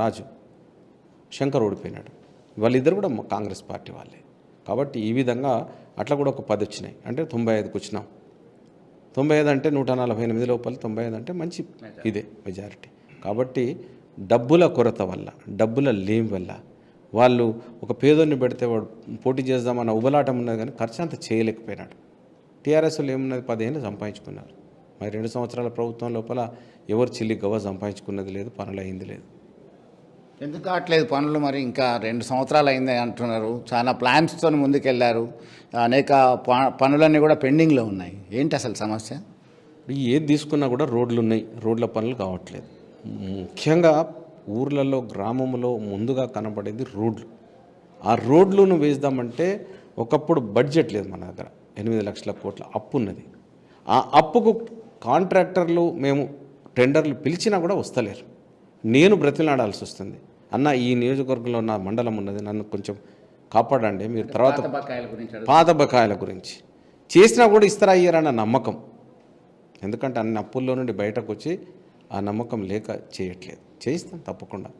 రాజు శంకర్ ఓడిపోయినాడు. వాళ్ళిద్దరు కూడా కాంగ్రెస్ పార్టీ వాళ్ళే. కాబట్టి ఈ విధంగా అట్లా కూడా ఒక 10 వచ్చినాయి. అంటే 95కి వచ్చినాం. 95 అంటే 148 లోపల 95 అంటే మంచి ఇదే మెజారిటీ. కాబట్టి డబ్బుల కొరత వల్ల, డబ్బుల లేమి వల్ల వాళ్ళు ఒక పేదోన్ని పెడితే వాడు పోటీ చేద్దామన్న ఉబలాటం ఉన్నది, కానీ ఖర్చు అంత చేయలేకపోయినాడు. టీఆర్ఎస్లో ఏమున్నది, 10 ఏళ్ళు సంపాదించుకున్నారు. మరి 2 సంవత్సరాల ప్రభుత్వం లోపల ఎవరు చిల్లి గవ్వ సంపాదించుకున్నది లేదు, పనులు అయింది లేదు. ఎందుకు కావట్లేదు పనులు? మరి ఇంకా 2 సంవత్సరాలు అయింది అంటున్నారు. చాలా ప్లాన్స్తో ముందుకెళ్లారు. అనేక పనులన్నీ కూడా పెండింగ్లో ఉన్నాయి. ఏంటి అసలు సమస్య? ఏది తీసుకున్నా కూడా రోడ్లు ఉన్నాయి, రోడ్ల పనులు కావట్లేదు. ముఖ్యంగా ఊర్లలో, గ్రామంలో ముందుగా కనబడేది రోడ్లు. ఆ రోడ్లను వేద్దామంటే ఒకప్పుడు బడ్జెట్ లేదు మన దగ్గర. 8 లక్షల కోట్ల అప్పు ఉన్నది. ఆ అప్పుకు కాంట్రాక్టర్లు మేము టెండర్లు పిలిచినా కూడా వస్తలేరు. నేను బ్రతిలాడాల్సి వస్తుంది. అన్న, ఈ నియోజకవర్గంలో నా మండలం ఉన్నది, నన్ను కొంచెం కాపాడండి మీరు. తర్వాత పాత బకాయిల గురించి చేసినా కూడా ఇస్తారా అయ్యారన్న నమ్మకం. ఎందుకంటే అన్ని అప్పుల్లో నుండి బయటకు వచ్చి ఆ నమ్మకం లేక చేయట్లేదు. చేయిస్తాం తప్పకుండా.